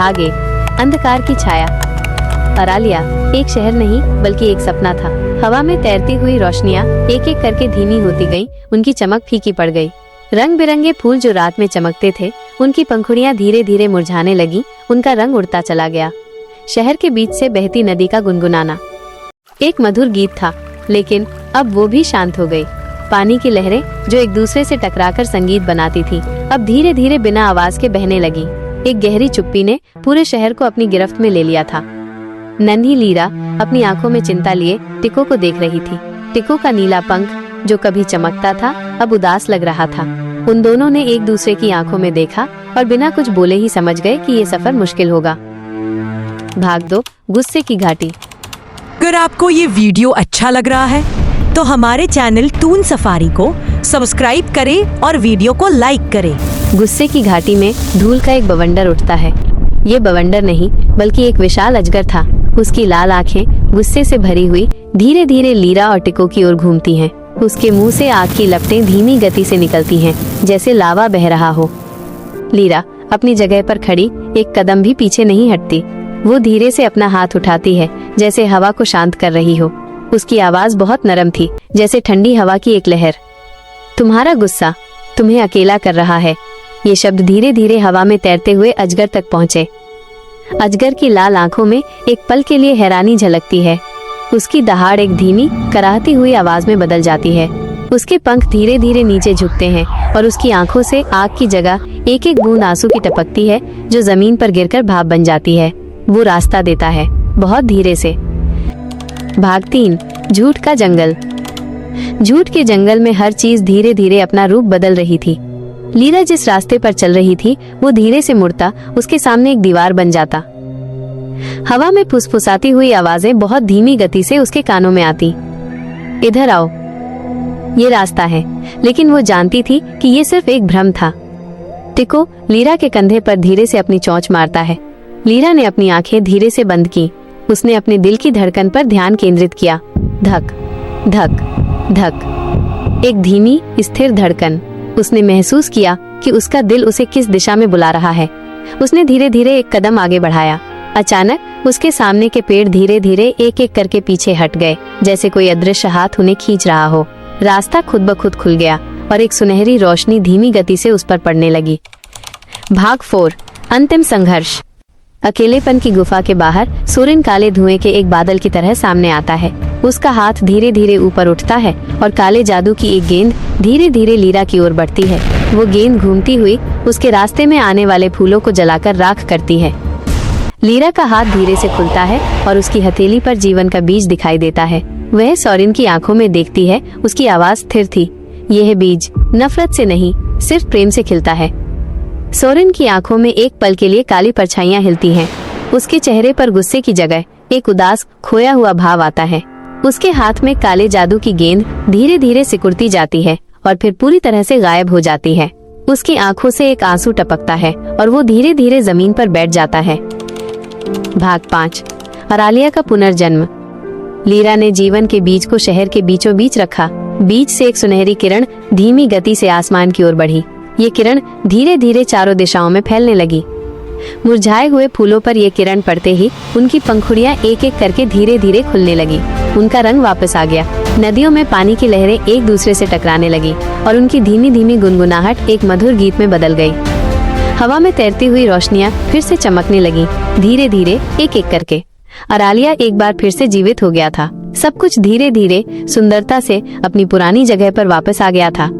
भाग 1 अंधकार की छाया। अरालिया एक शहर नहीं बल्कि एक सपना था। हवा में तैरती हुई रोशनियां एक एक करके धीमी होती गईं, उनकी चमक फीकी पड़ गई। रंग बिरंगे फूल जो रात में चमकते थे, उनकी पंखुड़ियां धीरे धीरे मुरझाने लगी, उनका रंग उड़ता चला गया। शहर के बीच से बहती नदी का गुनगुनाना एक मधुर गीत था, लेकिन अब वो भी शांत हो गई। पानी की लहरें जो एक दूसरे से टकराकर संगीत बनाती थी, अब धीरे धीरे बिना आवाज के बहने लगी। एक गहरी चुप्पी ने पूरे शहर को अपनी गिरफ्त में ले लिया था। नन्ही लीरा अपनी आंखों में चिंता लिए टिको को देख रही थी। टिको का नीला पंख जो कभी चमकता था, अब उदास लग रहा था। उन दोनों ने एक दूसरे की आंखों में देखा और बिना कुछ बोले ही समझ गए कि ये सफर मुश्किल होगा। भाग 2 गुस्से की घाटी। अगर आपको ये वीडियो अच्छा लग रहा है तो हमारे चैनल टून सफारी को सब्सक्राइब करें और वीडियो को लाइक करें। गुस्से की घाटी में धूल का एक बवंडर उठता है। ये बवंडर नहीं बल्कि एक विशाल अजगर था। उसकी लाल आंखें गुस्से से भरी हुई धीरे धीरे लीरा और टिको की ओर घूमती हैं। उसके मुंह से आग की लपटें धीमी गति से निकलती हैं, जैसे लावा बह रहा हो। लीरा अपनी जगह पर खड़ी एक कदम भी पीछे नहीं हटती। वो धीरे से अपना हाथ उठाती है, जैसे हवा को शांत कर रही हो। उसकी आवाज बहुत नरम थी, जैसे ठंडी हवा की एक लहर। तुम्हारा गुस्सा तुम्हें अकेला कर रहा है। ये शब्द धीरे धीरे हवा में तैरते हुए अजगर तक पहुँचे। अजगर की लाल आंखों में एक पल के लिए हैरानी झलकती है। उसकी दहाड़ एक धीमी कराहती हुई आवाज में बदल जाती है। उसके पंख धीरे धीरे नीचे झुकते हैं और उसकी आंखों से आग की जगह एक एक बूंद आंसू की टपकती है, जो जमीन पर गिरकर भाप बन जाती है। वो रास्ता देता है, बहुत धीरे से। भाग 3 झूठ का जंगल। झूठ के जंगल में हर चीज धीरे धीरे अपना रूप बदल रही थी। लीरा जिस रास्ते पर चल रही थी, वो धीरे से मुड़ता उसके सामने एक दीवार बन जाता। हवा में फुसफुसाती हुई आवाजें बहुत धीमी गति से उसके कानों में आती। इधर आओ, ये रास्ता है। लेकिन वो जानती थी कि ये सिर्फ एक भ्रम था। टिको लीरा के कंधे पर धीरे से अपनी चोंच मारता है। लीरा ने अपनी आंखें धीरे से बंद की। उसने अपने दिल की धड़कन पर ध्यान केंद्रित किया। धक धक धक, एक धीमी स्थिर धड़कन। उसने महसूस किया कि उसका दिल उसे किस दिशा में बुला रहा है। उसने धीरे धीरे एक कदम आगे बढ़ाया। अचानक उसके सामने के पेड़ धीरे धीरे एक एक करके पीछे हट गए, जैसे कोई अदृश्य हाथ उन्हें खींच रहा हो। रास्ता खुद ब खुद खुल गया और एक सुनहरी रोशनी धीमी गति से उस पर पड़ने लगी। भाग 4 अंतिम संघर्ष। अकेलेपन की गुफा के बाहर सूरन काले धुएं के एक बादल की तरह सामने आता है। उसका हाथ धीरे धीरे ऊपर उठता है और काले जादू की एक गेंद धीरे धीरे लीरा की ओर बढ़ती है। वो गेंद घूमती हुई उसके रास्ते में आने वाले फूलों को जलाकर राख करती है। लीरा का हाथ धीरे से खुलता है और उसकी हथेली पर जीवन का बीज दिखाई देता है। वह सोरेन की आंखों में देखती है। उसकी आवाज स्थिर थी। यह बीज नफरत से नहीं, सिर्फ प्रेम से खिलता है। सोरेन की आंखों में एक पल के लिए काली परछाइयां हिलती हैं। उसके चेहरे पर गुस्से की जगह एक उदास खोया हुआ भाव आता है। उसके हाथ में काले जादू की गेंद धीरे धीरे सिकुड़ती जाती है और फिर पूरी तरह से गायब हो जाती है। उसकी आंखों से एक आंसू टपकता है और वो धीरे धीरे जमीन पर बैठ जाता है। भाग 5 अरालिया का पुनर्जन्म। लीरा ने जीवन के बीज को शहर के बीचों बीच रखा। बीज से एक सुनहरी किरण धीमी गति से आसमान की ओर बढ़ी। ये किरण धीरे धीरे चारों दिशाओं में फैलने लगी। मुरझाए हुए फूलों पर ये किरण पड़ते ही उनकी पंखुड़ियां एक एक करके धीरे धीरे खुलने लगी। उनका रंग वापस आ गया। नदियों में पानी की लहरें एक दूसरे से टकराने लगी और उनकी धीमी धीमी गुनगुनाहट एक मधुर गीत में बदल गई। हवा में तैरती हुई रोशनियां फिर से चमकने लगी, धीरे धीरे एक एक करके। अरालिया एक बार फिर से जीवित हो गया था। सब कुछ धीरे धीरे सुंदरता से अपनी पुरानी जगह पर वापस आ गया था।